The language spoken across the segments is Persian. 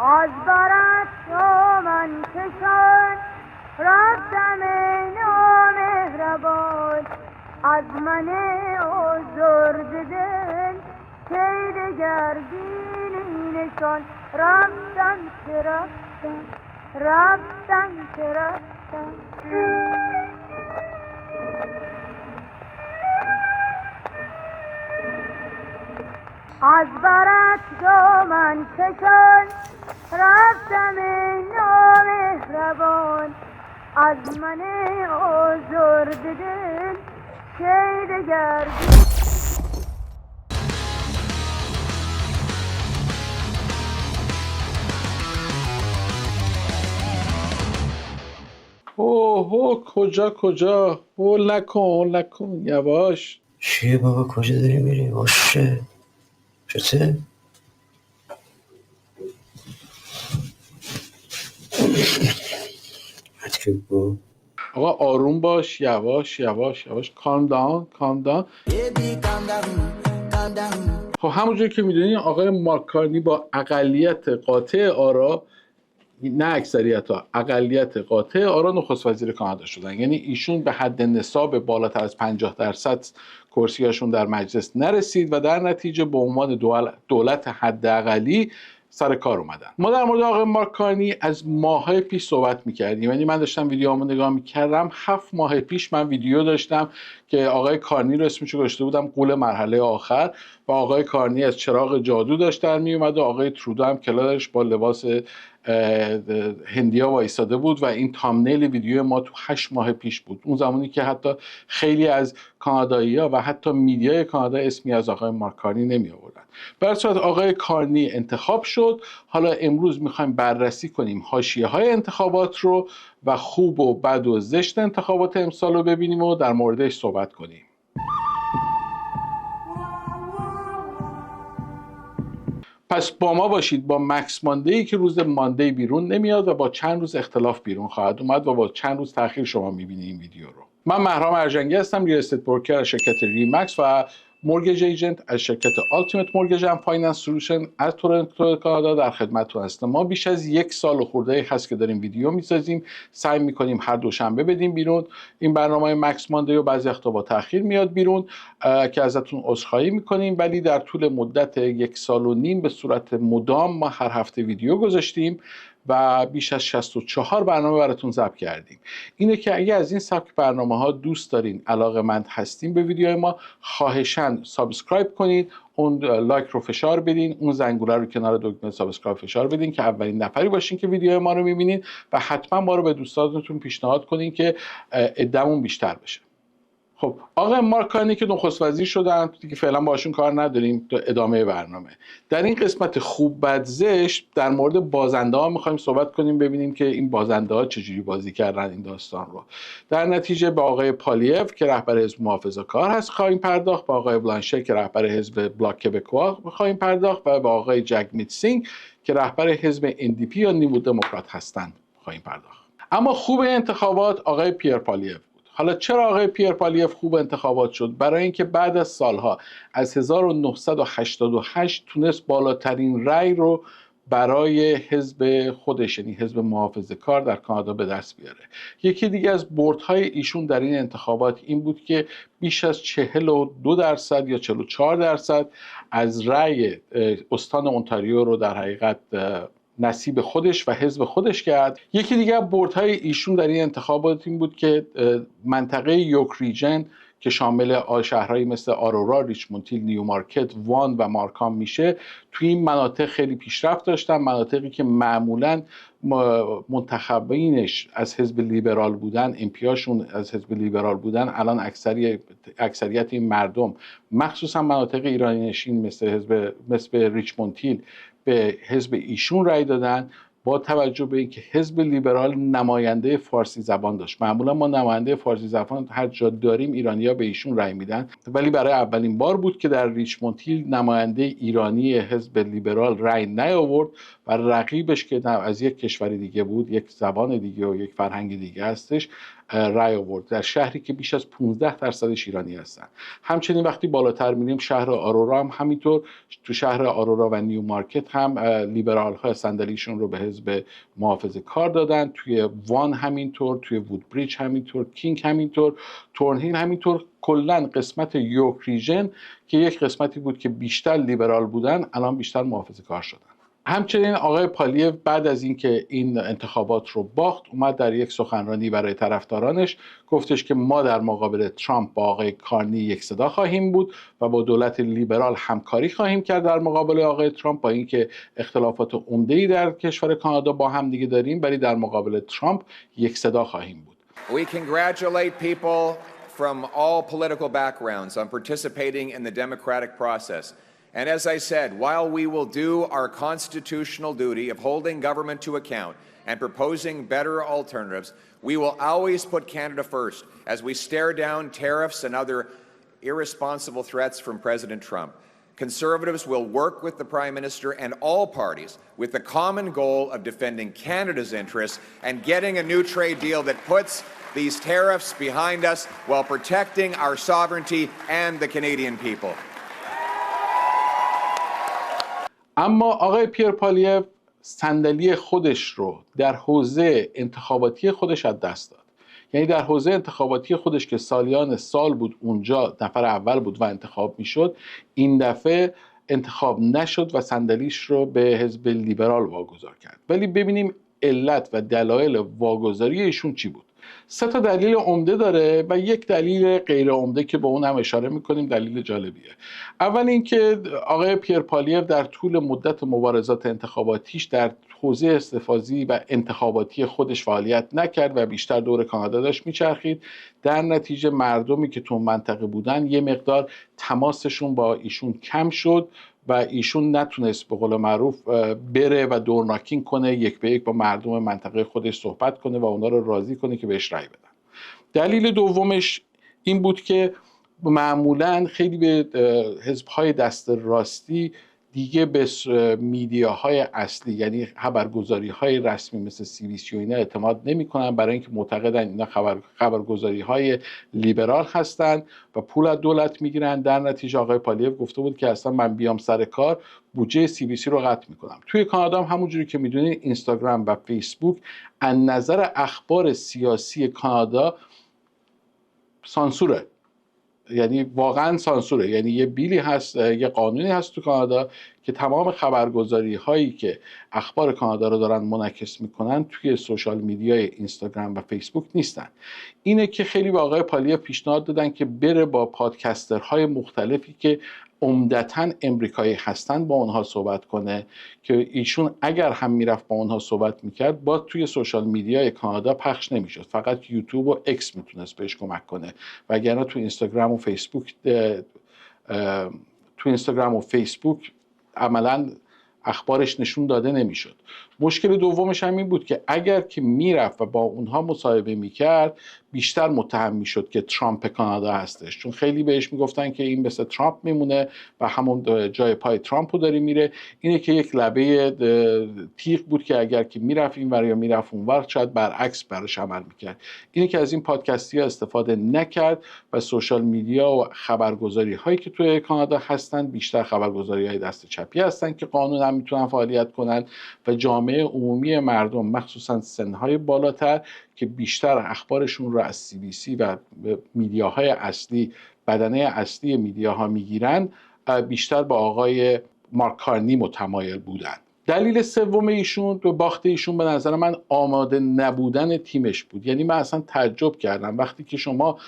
از برات تو من کشان رفتم نامهربان، از من آزرده دل که دگر بینی نشان. رفتم که رفتم، رفتم که رفتم. از برات دامن کشان رفتم نامهربان، از من آزرده دل که دگر اوه کجا هول نکن یواش. چیه بابا کجا داری میری؟ باشه چته؟ حتی با آقا آروم باش، یواش calm down. خب همونجور که میدونین آقای مارک کارنی با اقلیت قاطع آرا، نه اکثریت ها، اقلیت قاطع آرا نخست وزیر کانادا شدن. یعنی ایشون به حد نصاب بالاتر از 50% کرسیاشون در مجلس نرسید و در نتیجه به عنوان دولت حداقلی سر کار اومدن. ما در مورد آقای مارک کارنی از ماهای پیش صحبت میکردیم. یعنی من داشتم ویدیوامو نگاه میکردم، 7 ماه پیش من ویدیو داشتم که آقای کارنی رو اسمشو گذاشته بودم غول مرحله آخر و آقای کارنی از چراغ جادو داشت در میومد و آقای ترودو هم کنارش با لباس هندیا وایساده بود و این تامنیل ویدیو ما تو 8 ماه پیش بود. اون زمانی که حتی خیلی از کانادایی‌ها و حتی میدیای کانادا اسمی از آقای مارک کارنی نمی آوردن. در صورت آقای کارنی انتخاب شد. حالا امروز میخوایم بررسی کنیم حاشیه‌های انتخابات رو و خوب و بد و زشت انتخابات امسال رو ببینیم و در موردش صحبت کنیم. پس با ما باشید، با مکس ماندی که روز ماندی بیرون نمیاد و با چند روز اختلاف بیرون خواهد اومد و با چند روز تأخیر شما میبینید این ویدیو رو. من مهرام ارجنگی هستم، ریل استیت بروکر از شرکت ریمکس و مورگیج ایجنت از شرکت آلتیمت مورگیج اند فایننس سولوشن از تورنتو کانادا در خدمتتون هستم. ما بیش از 1 سال و خورده هست که داریم ویدیو میسازیم، سعی میکنیم هر دوشنبه بدیم بیرون. این برنامه مکس ماندی و بعضی وقتا با تأخیر میاد بیرون که ازتون عذرخواهی میکنیم، ولی در طول مدت 1.5 سال به صورت مدام ما هر هفته ویدیو گذاشتیم و بیش از 64 برنامه براتون ضبط کردیم. اینه که اگه از این سبک برنامه ها دوست دارین، علاقه‌مند هستین به ویدیوهای ما، خواهشاً سابسکرایب کنید، اون لایک رو فشار بدین، اون زنگوله رو کنار دکمه سابسکرایب فشار بدین که اولین نفری باشین که ویدیوهای ما رو میبینین و حتما ما رو به دوستانتون پیشنهاد کنین که عده‌مون بیشتر بشه. خب آقای مارک کارنی که نخست وزیر شدن دیگه فعلا باشون کار نداریم، تو ادامه برنامه. در این قسمت خوب بد زشت در مورد بازنده ها میخوایم صحبت کنیم، ببینیم که این بازنده ها چجوری بازی کردن این داستان رو. در نتیجه به آقای پالیف که رهبر حزب محافظه‌کار هست خواهیم پرداخت، با آقای بلانشه که رهبر حزب بلاک کبکوا خواهیم پرداخت و با آقای جگمیت سینگ که رهبر حزب NDP یا نیو دموکرات هستند خواهیم پرداخت. اما خوب انتخابات آقای پیر پالیف. حالا چرا آقای پیر پالیف خوب انتخابات شد؟ برای اینکه بعد از سالها از 1988 تونست بالاترین رأی رو برای حزب خودش، یعنی حزب محافظه‌کار در کانادا به دست بیاره. یکی دیگه از بردهای ایشون در این انتخابات این بود که بیش از 42% یا 44% از رأی استان اونتاریو رو در حقیقت نصیب خودش و حزب خودش کرد. یکی دیگه بردهای ایشون در این انتخابات این بود که منطقه یورک ریجن که شامل شهرهایی مثل آرورا، ریچموند، نیو مارکت، وان و مارکام میشه، توی این مناطق خیلی پیشرفت داشتن. مناطقی که معمولاً منتخبینش از حزب لیبرال بودن، امپیاشون از حزب لیبرال بودن، الان اکثریت این مردم مخصوصا مناطق ایرانی نشین مثل ریچموند هیل به حزب ایشون رأی دادن، با توجه به اینکه حزب لیبرال نماینده فارسی زبان داشت. معمولا ما نماینده فارسی زبان هر جا داریم ایرانی‌ها به ایشون رأی میدن، ولی برای اولین بار بود که در ریچموند هیل نماینده ایرانی حزب لیبرال رأی نیاورد و رقیبش که از یک کشور دیگه بود، یک زبان دیگه و یک فرهنگ دیگه هستش، رأی آورد در شهری که بیش از 15% ایرانی هستن. همچنین وقتی بالاتر میریم شهر آرورا هم همینطور، تو شهر آرورا و نیو مارکت هم لیبرال ها صندلیشون رو به حزب محافظه‌کار دادن، توی وان همینطور، توی وودبریج همینطور، کینگ همینطور، تورنهیل همینطور. کلا قسمت یورک ریژن که یک قسمتی بود که بیشتر لیبرال بودن الان بیشتر محافظه‌کار شدن. همچنین آقای پالیو بعد از اینکه این انتخابات رو باخت اومد در یک سخنرانی برای طرفدارانش گفتش که ما در مقابل ترامپ با آقای کارنی یک صدا خواهیم بود و با دولت لیبرال همکاری خواهیم کرد در مقابل آقای ترامپ، با اینکه اختلافات عمده‌ای در کشور کانادا با هم دیگه داریم ولی در مقابل ترامپ یک صدا خواهیم بود. We congratulate people from all political backgrounds on participating in the democratic process. And as I said, while we will do our constitutional duty of holding government to account and proposing better alternatives, we will always put Canada first as we stare down tariffs and other irresponsible threats from President Trump. Conservatives will work with the Prime Minister and all parties with the common goal of defending Canada's interests and getting a new trade deal that puts these tariffs behind us while protecting our sovereignty and the Canadian people. اما آقای پیر پالیو صندلی خودش رو در حوزه انتخاباتی خودش از دست داد. یعنی در حوزه انتخاباتی خودش که سالیان سال بود اونجا نفر اول بود و انتخاب میشد، این دفعه انتخاب نشد و صندلیش رو به حزب لیبرال واگذار کرد. ولی ببینیم علت و دلایل واگذاری ایشون چی بود. 3 دلیل عمده داره و یک دلیل غیر عمده که به اون هم اشاره میکنیم، دلیل جالبیه. اول اینکه آقای پیر پالیو در طول مدت مبارزات انتخاباتیش در حوزه استفاضی و انتخاباتی خودش فعالیت نکرد و بیشتر دور کانادا داشت میچرخید. در نتیجه مردمی که تو منطقه بودن یه مقدار تماسشون با ایشون کم شد و ایشون نتونست به قول معروف بره و دورناکینگ کنه، یک به یک با مردم منطقه خودش صحبت کنه و اونا رو راضی کنه که بهش رأی بدن. دلیل دومش این بود که معمولاً خیلی به حزب‌های دست راستی دیگه به میدیاهای اصلی یعنی خبرگزاری‌های رسمی مثل CBC و اینا اعتماد نمی‌کنن، برای اینکه معتقدن اینا خبرگزاری‌های لیبرال هستن و پول از دولت میگیرن. در نتیجه آقای پالیو گفته بود که اصلا من بیام سر کار بودجه CBC رو قطع می‌کنم. توی کانادا هم همونجوری که می‌دونید اینستاگرام و فیسبوک از نظر اخبار سیاسی کانادا سانسوره، یعنی واقعا سانسوره. یعنی یه بیلی هست، یه قانونی هست تو کانادا که تمام خبرگزاری هایی که اخبار کانادا رو دارن منعکس میکنن توی سوشال میدیای اینستاگرام و فیسبوک نیستن. اینه که خیلی به آقای پالیو پیشنهاد دادن که بره با پادکسترهای مختلفی که عمدتاً امریکایی هستن با اونها صحبت کنه که ایشون اگر هم میرفت با اونها صحبت میکرد با توی سوشال میدیای کانادا پخش نمیشد، فقط یوتیوب و اکس میتونست بهش کمک کنه، وگرنه تو اینستاگرام و فیسبوک عملاً اخبارش نشون داده نمیشد. مشکل دومش هم این بود که اگر که میرفت و با اونها مصاحبه میکرد بیشتر متهم میشد که ترامپ کانادا هستش، چون خیلی بهش میگفتن که این مثل ترامپ میمونه و همون جای پای ترامپ رو داری میره. اینه که یک لبه تیغ بود که اگر که میرفت اینور یا میرفت اونور شاید برعکس براش عمل میکرد. اینه که از این پادکستی ها استفاده نکرد و سوشال میدیا و خبرگزاری هایی که توی کانادا هستن بیشتر خبرگزاری های دست چپی هستن که قانون هم میتونن فعالیت کنن و جامعه عمومی مردم مخصوصا سنهای بالاتر که بیشتر اخبارشون رو از CBC و میدیاهای اصلی، بدنه اصلی میدیاها میگیرن، بیشتر با آقای مارک کارنی متمایل بودن. دلیل سوم ایشون به باخت ایشون به نظر من آماده نبودن تیمش بود. یعنی من اصلا تعجب کردم وقتی که شما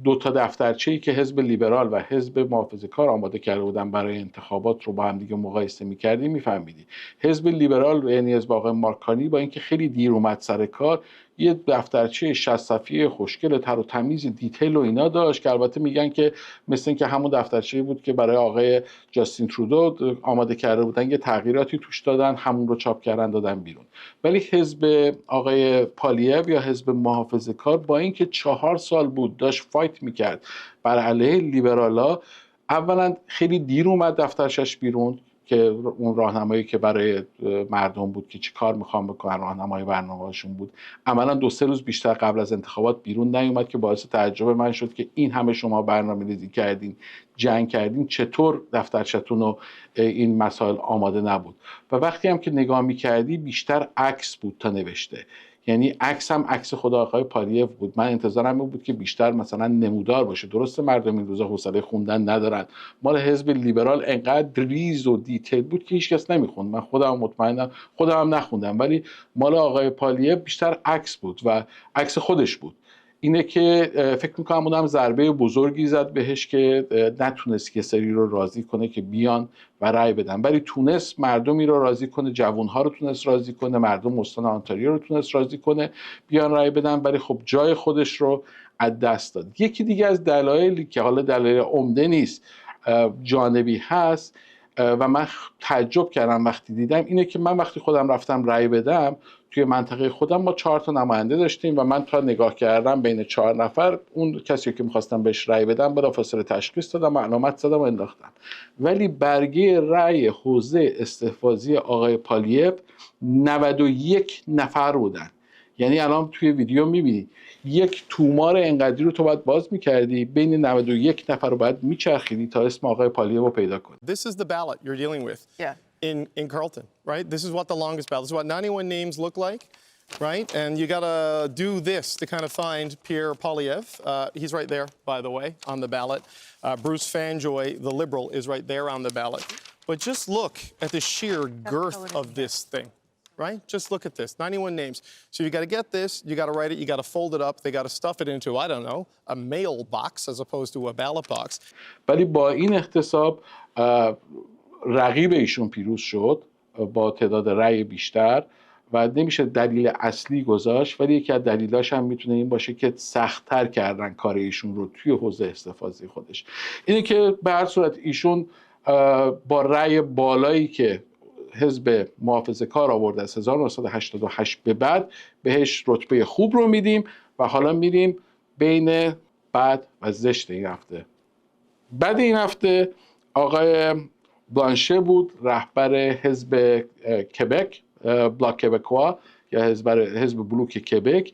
2 دفترچه‌ای که حزب لیبرال و حزب محافظه‌کار آماده کرده بودن برای انتخابات رو با هم دیگه مقایسه می‌کردی می‌فهمیدی حزب لیبرال یعنی حزب آقای مارک کارنی با اینکه خیلی دیر اومد سر کار یه دفترچه 60 صفحه‌ای خوشگل تر و تمیز دیتیل و اینا داشت که البته میگن که مثل اینکه همون دفترچه‌ای بود که برای آقای جاستین ترودو آماده کرده بودن، یه تغییراتی توش دادن، همون رو چاپ کردن دادن بیرون. ولی حزب آقای پالیو یا حزب محافظه‌کار با اینکه 4 سال بود داشت فایت میکرد بر علیه لیبرالا، اولا خیلی دیر اومد دفترشش بیرون، که اون راهنمایی که برای مردم بود که چی کار میخوام بکنن، راهنمای برنامه‌هاشون بود، عملا 2-3 روز بیشتر قبل از انتخابات بیرون نیومد که باعث تعجب من شد که این همه شما برنامه‌ریزی کردین، جنگ کردین، چطور دفترچتون و این مسائل آماده نبود. و وقتی هم که نگاه میکردی بیشتر عکس بود تا نوشته، یعنی عکس هم عکس خود آقای پالیف بود. من انتظارم این بود که بیشتر مثلا نمودار باشه. درسته مردم این روزا حوصله خوندن ندارن، مال حزب لیبرال انقدر ریز و دیتیل بود که هیچکس نمیخوند، من خودم مطمئنم خودم هم نخوندم، ولی مال آقای پالیف بیشتر عکس بود و عکس خودش بود. اینه که فکر میکنم اونم ضربه بزرگی زد بهش که نتونست که سری رو راضی کنه که بیان و رأی بدن، ولی تونست مردمی رو راضی کنه، جوانها رو تونست راضی کنه، مردم استان آنتاریو رو تونست راضی کنه بیان رأی بدن، ولی خب جای خودش رو از دست داد. یکی دیگه از دلایلی که حالا دلایل عمده نیست، جانبی هست و من تعجب کردم وقتی دیدم، اینه که من وقتی خودم رفتم رأی بدم توی منطقه خودم ما 4 تا نماینده داشتیم و من تا نگاه کردم بین 4 نفر اون کسی که می‌خواستم بهش رأی بدم بلافاصله تشخیص دادم، علامت زدم و انداختم. ولی برگه رأی حوزه استحفاظی آقای پالیف 91 نفر بودن. یعنی الان توی ویدیو می‌بینید یک تومار انقدری رو تو باید باز می‌کردی، بین 91 نفر رو باید می‌چرخیدی تا اسم آقای پالیف رو پیدا کنی. This is the ballot you're dealing with. Yeah. In Carlton, right? This is what the longest ballot. This is what 91 names look like, right? And you gotta do this to kind of find Pierre Poilievre. He's right there, by the way, on the ballot. Bruce Fanjoy, the Liberal, is right there on the ballot. But just look at the sheer girth of this thing, right? Just look at this, 91 names. So you gotta get this, you gotta write it, you gotta fold it up, they gotta stuff it into, I don't know, a mailbox as opposed to a ballot box. ولی با این احتساب رقیب ایشون پیروز شد با تعداد رأی بیشتر و نمیشه دلیل اصلی گذاشت، ولی یکی از دلیلاش هم میتونه این باشه که سخت‌تر کردن کار ایشون رو توی حوزه استحفاظی خودش. اینه که به هر صورت ایشون با رأی بالایی که حزب محافظه‌کار آورده از 1988 به بعد بهش رتبه خوب رو میدیم و حالا میریم بین بد و زشت این هفته. بعد این هفته آقای بلانشه بود، رهبر حزب کبک، بلاک کبکوا یا حزب بلوک کبک.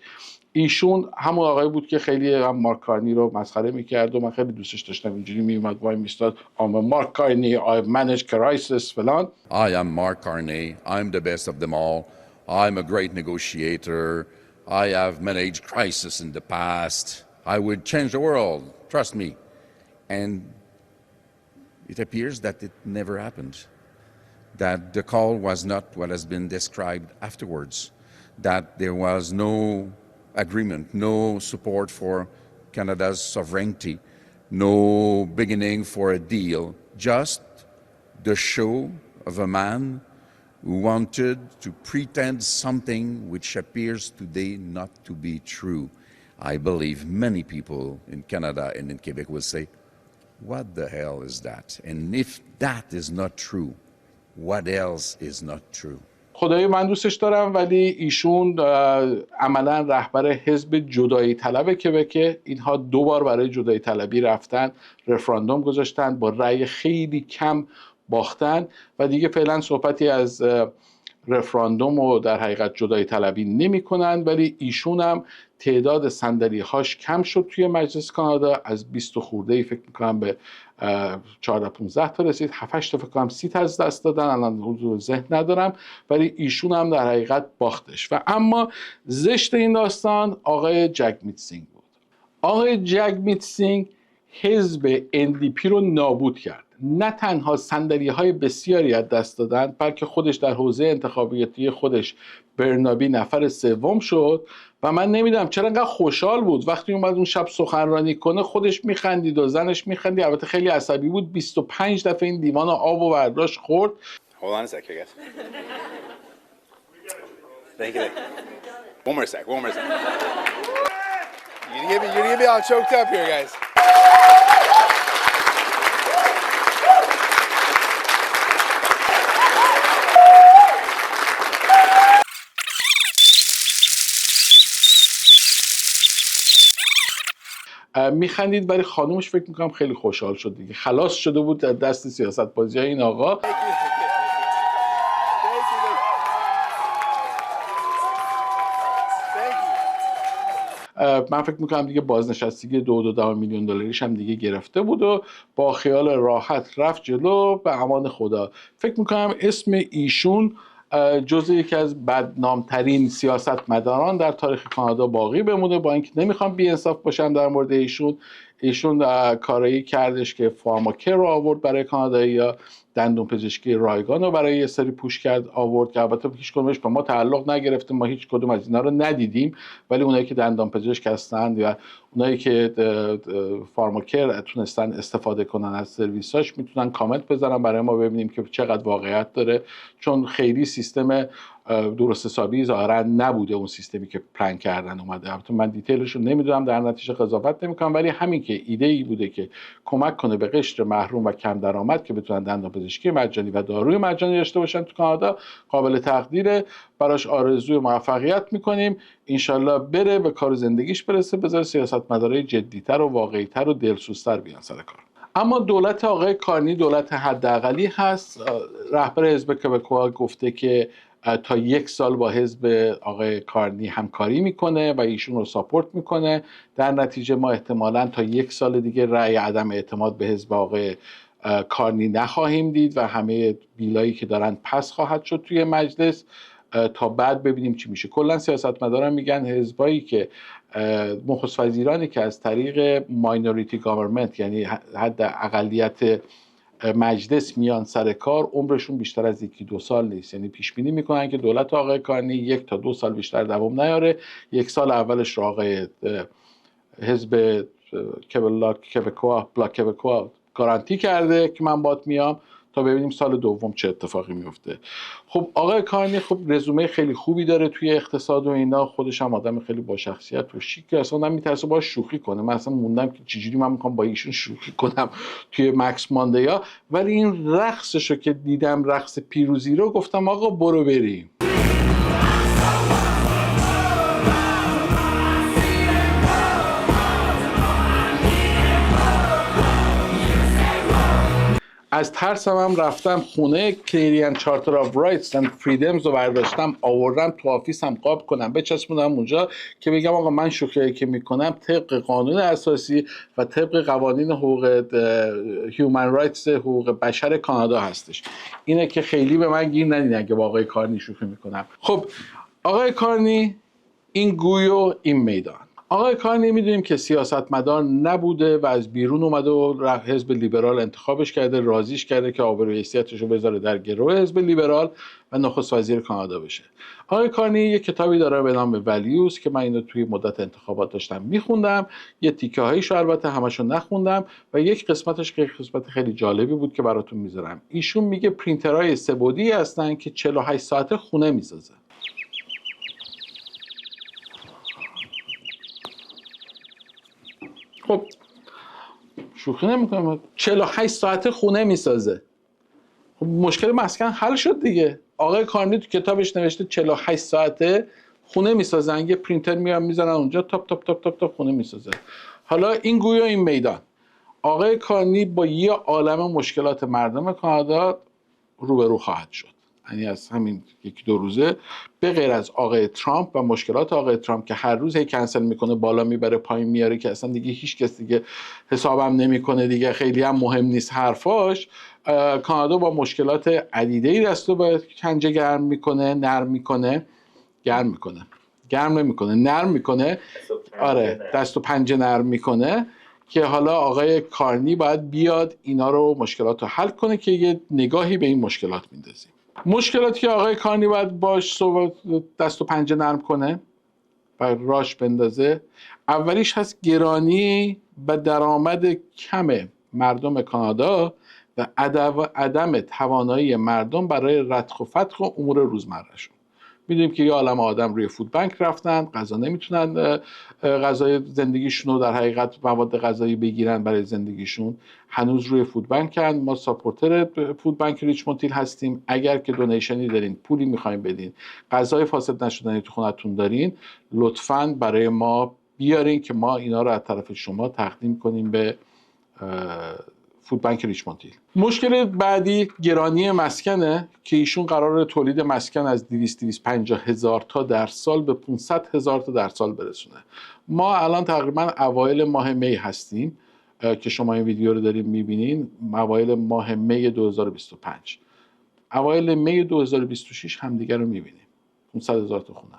ایشون همون آقای بود که خیلی هم مارک کارنی رو مسخره میکرد و من خیلی دوستش داشتم، اینجوری میومد وای میستاد مارک کارنی I manage crisis فلان. I am Mark Carney. I'm the best of them all. I'm a great negotiator. I have managed crisis in the past. I would change the world. Trust me. And it appears that it never happened. That the call was not what has been described afterwards. That there was no agreement, no support for Canada's sovereignty, no beginning for a deal. Just the show of a man who wanted to pretend something which appears today not to be true. I believe many people in Canada and in Quebec will say, what the hell is that? And if that is not true, what else is not true? خدایی من دوستش دارم، ولی ایشون عملا رهبر حزب جدایی طلب کبک. اینها 2 بار برای جدایی طلبی رفتن، رفراندوم گذاشتن، با رأی خیلی کم باختن و دیگه فعلا صحبتی از رفراندوم و در حقیقت جدایی طلبی نمی کنن. ولی ایشون هم تعداد صندلی‌هاش کم شد توی مجلس کانادا، از 20 خورده فکر می‌کنم به 14-15 تا رسید، 7-8 تا فکر کنم سیت از دست دادن، الان حضور ذهن ندارم، ولی ایشون هم در حقیقت باختش. و اما زشت این داستان آقای جگمیت سینگ بود. آقای جگمیت سینگ حزب NDP رو نابود کرد. نه تنها صندلی‌های بسیاری از دست دادن، بلکه خودش در حوزه انتخاباتی خودش برنابی نفر 3 شد و من نمیدونم چرا انقدر خوشحال بود وقتی اومد اون شب سخنرانی کنه، خودش میخندید و زنش میخندید، البته خیلی عصبی بود. 25 دفعه این لیوان آب و برداشت خورد. Hold on a sec here, guys. Thank you. One more sec. You're gonna get me all choked up here, guys. میخندید، ولی خانومش فکر میکنم خیلی خوشحال شد دیگه، خلاص شده بود از دست سیاست بازی این آقا. من فکر میکنم دیگه بازنشستگی 2.2 میلیون دلاریش هم دیگه گرفته بود و با خیال راحت رفت جلو به امان خدا. فکر میکنم اسم ایشون جزء یکی از بدنامترین سیاستمداران در تاریخ کانادا باقی بمونه، با اینکه نمیخوام بی‌انصاف باشم در مورد ایشون کاری کردش که فارماکر رو آورد برای کانادایی‌ها، دندون پزشکی رایگان رو برای یه سری پوش کرد آورد که البته هیچ کدومش به ما تعلق نگرفته، ما هیچ کدوم از اینا رو ندیدیم، ولی اونایی که دندان پزشک هستند یا اونایی که فارماکر تونستن استفاده کنن از سرویساش میتونن کامنت بذارن برای ما ببینیم که چقدر واقعیت داره، چون خیلی سیستم درست حسابی ظاهرا نبوده اون سیستمی که پلن کردن اومده. البته من دیتیلش رو نمیدونم، در نتیجه قضاوت نمیکنم، ولی همین که ایده ای بوده که کمک کنه به قشر محروم و کم درآمد که بتونن دندان پزشکی مجانی و داروی مجانی داشته باشن تو کانادا، قابل تقدیره. براش آرزوی موفقیت میکنیم، انشالله بره به کار زندگیش برسه، بذاره سیاستمدارای جدی‌تر و واقعی‌تر و دلسوزتر بیان سر کار. اما دولت آقای کارنی دولت حداقلی هست. رهبر حزب کبکوا گفته که تا 1 سال با حزب آقای کارنی همکاری میکنه و ایشون رو ساپورت میکنه. در نتیجه ما احتمالاً تا 1 سال دیگه رأی عدم اعتماد به حزب آقای کارنی نخواهیم دید و همه بیلایی که دارن پس خواهد شد توی مجلس تا بعد ببینیم چی میشه. کلا سیاستمداران میگن حزبایی که نخست وزیرانی که از طریق ماینوریتی گاورمنت، یعنی حد اقلیت مجلس میان سر کار، عمرشون بیشتر از 1-2 سال نیست. یعنی پیش بینی میکنن که دولت آقای کارنی 1 تا 2 سال بیشتر دوام نیاره. 1 سال اولش رو آقای حزب بلاک کبکوا گارانتی کرده که من بات میام، تا ببینیم سال دوم چه اتفاقی میفته. خب آقای کارنی خب رزومه خیلی خوبی داره توی اقتصاد و اینا، خودش هم آدم خیلی با شخصیت و شیک، اصلا من میترسه باهاش شوخی کنه. من اصلا موندم که چجوری من میخوام با ایشون شوخی کنم توی مکس ماندیا. ولی این رقصشو که دیدم، رقص پیروزی رو، گفتم آقا برو بریم. از ترسم هم رفتم خونه Canadian Charter of Rights and Freedoms رو برداشتم آوردم تو آفیسم قاب کنم بچسبونم اونجا که بگم آقا من شوخی که میکنم طبق قانون اساسی و طبق قوانین حقوق Human Rights، حقوق بشر کانادا هستش. اینه که خیلی به من گیر ندین که با آقای کارنی شوخی میکنم. خب آقای کارنی این گوی و این میدان. آقای کارنی میدونیم که سیاستمدار نبوده و از بیرون اومده و حزب لیبرال انتخابش کرده، راضیش کرده که آبروی حیثیتش رو بذاره در گروه حزب لیبرال و نخست وزیر کانادا بشه. آقای کارنی یه کتابی داره به نام ولیوز که من اینو توی مدت انتخابات داشتم میخوندم، یه تیکه هایشو البته همشو نخوندم و یک قسمتش که قسمت خیلی جالبی بود که براتون میذارم. ایشون میگه پرینترهای سه‌بعدی هستن که 48 ساعته خونه میسازه. خب شوخی نمیکنم، 48 ساعته خونه میسازه. خب مشکل مسکن حل شد دیگه. آقای کارنی تو کتابش نوشته 48 ساعته خونه میسازن، یه پرینتر میان میزنن اونجا تاپ تاپ تاپ تاپ تاپ خونه میسازه. حالا این گوی و این میدان. آقای کارنی با یه عالمه مشکلات مردم کانادا روبرو خواهد شد. یعنی از همین 1-2 روزه به غیر از آقای ترامپ و مشکلات آقای ترامپ که هر روز هی کنسل میکنه، بالا میبره، پایین میاره، که اصلا دیگه هیچ کس دیگه حسابم نمیکنه دیگه، خیلی هم مهم نیست حرفاش. کانادا با مشکلات عدیده‌ای دستو به پنجه گرم میکنه، نرم میکنه، گرم نمیکنه، نرم میکنه. آره، دست و پنجه نرم میکنه که حالا آقای کارنی باید بیاد اینا رو، مشکلات رو حل کنه که یه نگاهی به این مشکلات میندازیم. مشکلاتی که آقای کارنی باید باش دست و پنجه نرم کنه و راش بندازه، اولیش هست گرانی و درآمد کم مردم کانادا و عدم توانایی مردم برای رتق و فتق و امور روزمرهشون. میدونیم که یه عالم آدم روی فود بانک رفتن، غذا نمیتونن غذای زندگیشون رو در حقیقت مواد غذایی بگیرن برای زندگیشون، هنوز روی فود بانکن. ما ساپورتر فود بانک ریچموند هیل هستیم. اگر که دونیشنی دارین، پولی میخواین بدین، غذای فاسد نشدنی تو خونتون دارین، لطفاً برای ما بیارین که ما اینا رو از طرف شما تقدیم کنیم به فودبانک ریچموند هیل. مشکل بعدی گرانی مسکنه که ایشون قراره تولید مسکن از 250 هزار تا در سال به 500 هزار تا در سال برسونه. ما الان تقریبا اوایل ماه می هستیم که شما این ویدیو رو داریم میبینین، اوایل ماه می 2025. اوایل می 2026 همدیگه رو میبینیم. 500 هزار تا خونه.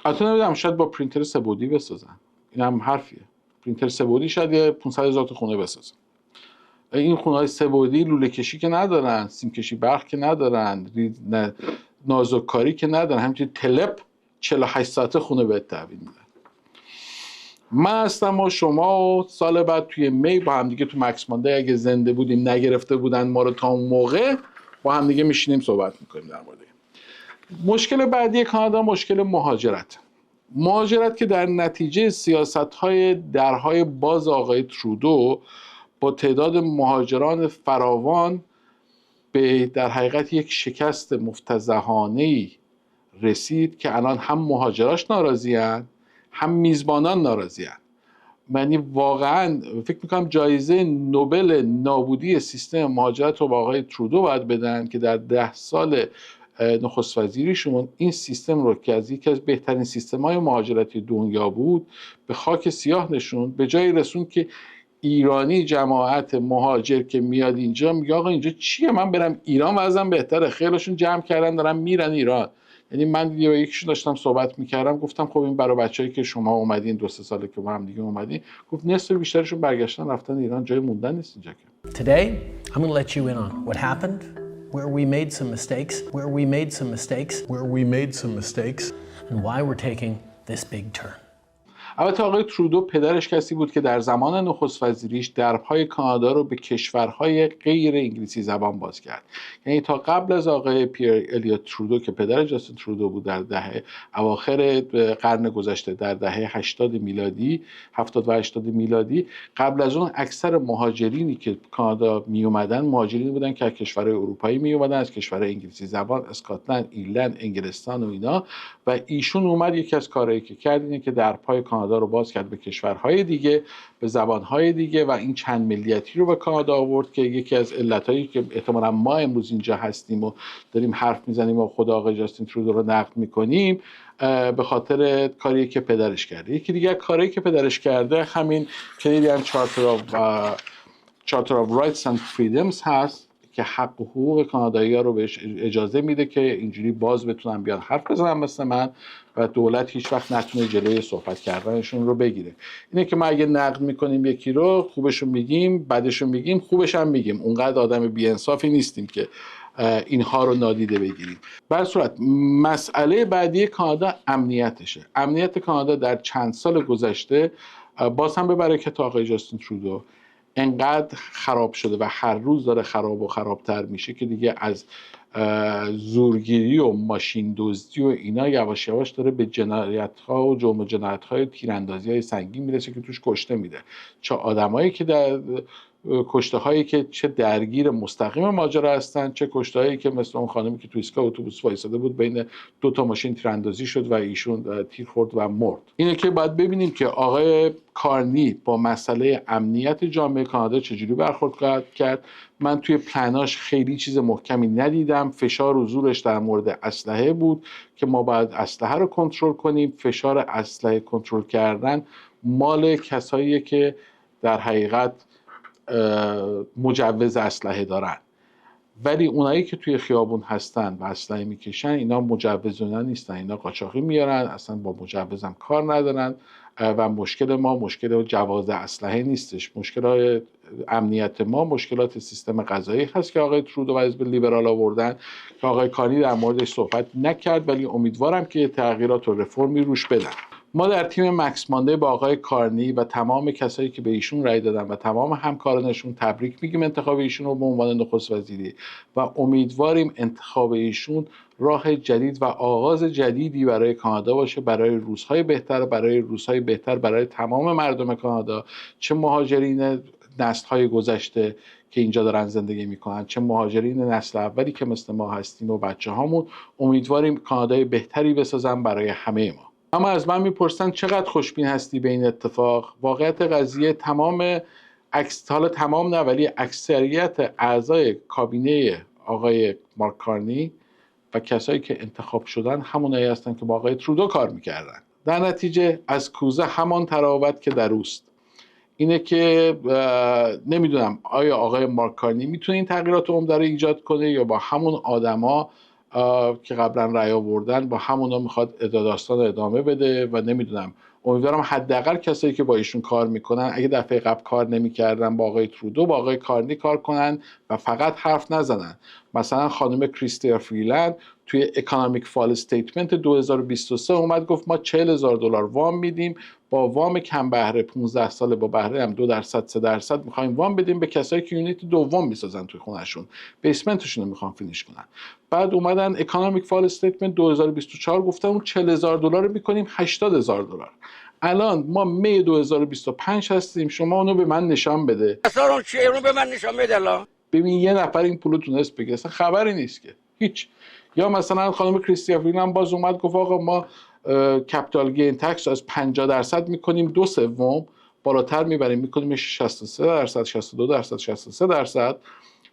البته نمیدونم شاید با پرینتر سه‌بعدی بسازن. این هم حرفیه. پرینتر سه‌بعدی شاید 500 هزار تا خونه بسازن. این خونه‌های سه‌بعدی لوله کشی که ندارن، سیم کشی برق که ندارن، نازک‌کاری که ندارن، همینجوری تلپ 48 ساعته خونه بهت تحویل میدن. من هستم و شما سال بعد توی می با هم دیگه تو مکس ماندی اگه زنده بودیم نگرفته بودن ما رو تا اون موقع با هم دیگه میشینیم صحبت میکنیم در مورد. مشکل بعدی کانادا مشکل مهاجرت که در نتیجه سیاست‌های درهای باز آقای ترودو با تعداد مهاجران فراوان به در حقیقت یک شکست مفتضحانه‌ای رسید که الان هم مهاجراش ناراضی‌اند هم میزبانان ناراضی‌اند. یعنی واقعا فکر میکنم جایزه نوبل نابودی سیستم مهاجرت رو به آقای ترودو باید بدن که در 10 سال نخست وزیریشون این سیستم رو که از یکی از بهترین سیستم‌های مهاجرتی دنیا بود به خاک سیاه نشون، به جایی رسون که ایرانی جماعت مهاجر که میاد اینجا میگه آقا اینجا چیه، من برم ایران وضعم بهتره. خیلیشون جمع کردن دارن میرن ایران. یعنی من یکیشون داشتم صحبت میکردم، گفتم خب این برای بچه‌ای که شما اومدین 2-3 ساله که با هم دیگه اومدین، گفت نصف بیشترشون برگشتن رفتن ایران، جای موندن نیست اینجا که. Today, I'm going to let you in on what happened, where we made some mistakes, and why we're taking this big turn. البته آقای ترودو پدرش کسی بود که در زمان نخست وزیریش درهای کانادا رو به کشورهای غیر انگلیسی زبان باز کرد. یعنی تا قبل از آقای پیر الیوت ترودو که پدر جاستین ترودو بود در دهه اواخر قرن گذشته، در دهه 80 میلادی 70 و 80 میلادی، قبل از اون اکثر مهاجرینی که کانادا می اومدن مهاجرینی بودن که از کشورهای اروپایی می اومدن، از کشورهای انگلیسی زبان، اسکاتلند، ایرلند، انگلستان و اینا. و ایشون اومد یکی از کارهایی که کرد اینه که درپای کانادا رو باز کرد به کشورهای دیگه، به زبانهای دیگه و این چند ملیتی رو به کانادا آورد که یکی از علتایی که احتمالاً ما امروز اینجا هستیم و داریم حرف میزنیم و خود آقای جاستین ترودو رو نقد میکنیم به خاطر کاری که پدرش کرده. یکی دیگه کاری که پدرش کرده همین Canadian Charter of Rights and Freedoms هست که حق و حقوق کانادایی‌ها رو بهش اجازه میده که اینجوری باز بتونن بیان حرف بزنن مثل من و دولت هیچ وقت نتونه جلوی صحبت کردنشون رو بگیره. اینه که ما اگه نقد میکنیم یکی رو، خوبشو میگیم، بدشو میگیم، خوبش هم میگیم. اونقدر آدم بی‌انصافی نیستیم که اینها رو نادیده بگیریم. به هر صورت مسئله بعدی کانادا امنیتشه. امنیت کانادا در چند سال گذشته باز هم به برکت آقای جاستین ترودو انقدر خراب شده و هر روز داره خراب و خرابتر میشه که دیگه از زورگیری و ماشین دزدی و اینا یواش یواش داره به جنایت‌ها و جرم و جنایت‌های تیراندازی‌های سنگین میرسه که توش کشته میده. چه آدمایی که در کشته هایی که چه درگیر مستقیم ماجرا هستن، چه کشته هایی که مثل اون خانمی که تو ایستگاه اتوبوس وایساده بود بین 2 ماشین تیراندازی شد و ایشون تیر خورد و مرد. اینه که باید ببینیم که آقای کارنی با مسئله امنیت جامعه کانادا چجوری برخورد کرد. من توی پلناش خیلی چیز محکمی ندیدم. فشار و زورش در مورد اسلحه بود که ما باید اسلحه رو کنترل کنیم. فشار اسلحه کنترل کردن مال کساییه که در حقیقت مجوز اسلحه دارن، ولی اونایی که توی خیابون هستن و اسلحه میکشن اینا مجوزونه نیستن، اینا قاچاقی میارن، اصلا با مجوزم کار ندارن. و مشکل ما مشکل جواز اسلحه نیستش. مشکل امنیت ما مشکلات سیستم قضایی هست که آقای ترودو و حزب لیبرال آوردن که آقای کارنی در موردش صحبت نکرد، ولی امیدوارم که تغییرات و رفرمی روش بدن. ما در تیم مکس ماندی با آقای کارنی و تمام کسایی که به ایشون رأی دادن و تمام همکارانشون تبریک میگیم انتخاب ایشون رو به عنوان نخست وزیری و امیدواریم انتخاب ایشون راه جدید و آغاز جدیدی برای کانادا باشه، برای روزهای بهتر، برای تمام مردم کانادا، چه مهاجرین نسل‌های گذشته که اینجا دارن زندگی میکنن، چه مهاجرین نسل اولی که مثل ما هستیم و بچه‌هامون. امیدواریم کانادای بهتری بسازن برای همه ما. اما از من میپرسن چقدر خوشبین هستی به این اتفاق؟ واقعیت قضیه تمام حالا تمام نه ولی اکثریت اعضای کابینه آقای مارک کارنی و کسایی که انتخاب شدن همونایی هستن که با آقای ترودو کار میکردن. در نتیجه از کوزه همان تراوت که در اوست. اینه که نمیدونم آیا آقای مارک کارنی میتونه این تغییرات عمده رو ایجاد کنه یا با همون آدما که قبلا رأی آوردن با همونا میخواد داستان ادامه بده و نمیدونم. امیدوارم حداقل کسایی که با ایشون کار میکنن اگه دفعه قبل کار نمیکردن با آقای ترودو با آقای کارنی کار کنن و فقط حرف نزنن. مثلا خانم کریستیا فریلند توی اکانومیک فال استیتمنت 2023 اومد گفت ما $40,000 وام میدیم، با وام کم بهره 15 ساله با بهره هم 2% 3% میخوایم وام بدیم به کسایی که یونیت دوم میسازن توی خونهشون، بیسمنتشون رو میخوان فینیش کنن. بعد اومدن اکانومیک فال استیتمنت 2024 گفتن اون $40,000 رو میکنیم $80,000. الان ما می 2025 هستیم، شما اونو به من نشان بده. اصلا چیه اونو به من نشان بده الان. ببین یه نفر این پولو تونست بگیره، اصلا خبری نیست که هیچ. یا مثلا خانم کریستیا فریلند باز اومد گفت آقا ما کپیتال گین تکس از 50% میکنیم 2/3 بالاتر میبریم میکنیم 63%، 62%، 63%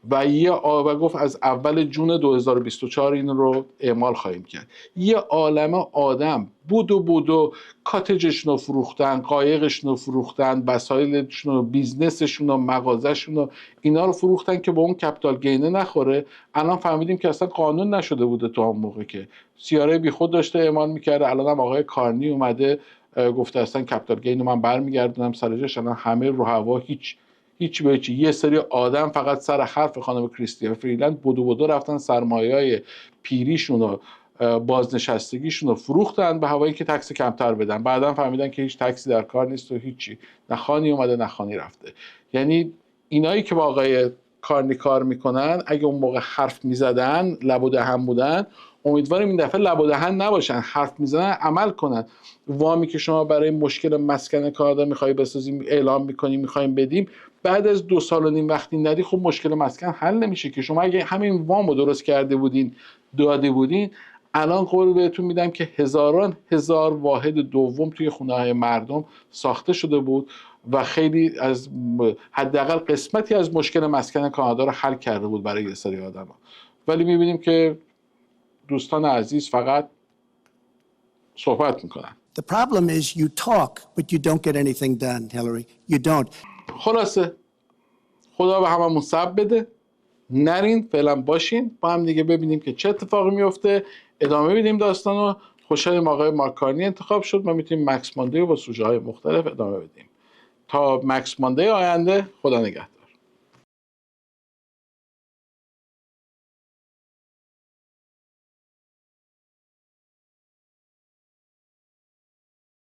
و گفت از اول جون 2024 این رو اعمال خواهیم کرد. یه عالمه آدم بودو کاتجشون رو فروختن، قایقشون رو فروختن، وسایلشون رو، بیزنسشون رو، مغازهشون رو، اینا رو فروختن که با اون کپیتال گینه نخوره. الان فهمیدیم که اصلا قانون نشده بوده تا اون موقع که سیاره بی خود داشته اعمال میکرده. الان هم آقای کارنی اومده گفته اصلا کپیتال گین رو من برمیگردونم سر جاش. الان همه رو هوا هیچ به هیچ. یه سری آدم فقط سر حرف خانم کریستیا فریلند بدو رفتن سرمایه‌های پیریشون و بازنشستگیشون رو فروختن به هوایی که تکس کمتر بدن. بعداً فهمیدن که هیچ تکسی در کار نیست و هیچی، نه خانی اومده نه خانی رفته. یعنی اینایی که با آقای کارنی کار میکنن اگه اون موقع حرف میزدن لب و دهن بودن، امیدواریم این دفعه لب و دهن نباشن، حرف میزنن عمل کنن. وامی که شما برای مشکل مسکن کانادا میخوای بسازیم اعلام میکنیم میخوایم بدیم، بعد از 2.5 سال وقتی ندی خب مشکل مسکن حل نمیشه که. شما اگه همین وامو درست کرده بودین داده بودین الان قول بهتون میدم که هزاران هزار واحد دوم توی خونه‌های مردم ساخته شده بود و خیلی از حداقل قسمتی از مشکل مسکن کانادا رو حل کرده بود برای یه سری آدما. ولی میبینیم که دوستان عزیز فقط صحبت میکنن. The problem is you talk but you don't get anything done, Hillary. You don't. خلاصه خدا به هممون صبر بده، نرین فعلا باشین با هم دیگه ببینیم که چه اتفاقی میفته، ادامه بدیم داستانو. خوشحالیم آقای مارک کارنی انتخاب شد، ما میتونیم مکس ماندی رو با سوژه های مختلف ادامه بدیم. تا مکس ماندی آینده، خدا نگهدار.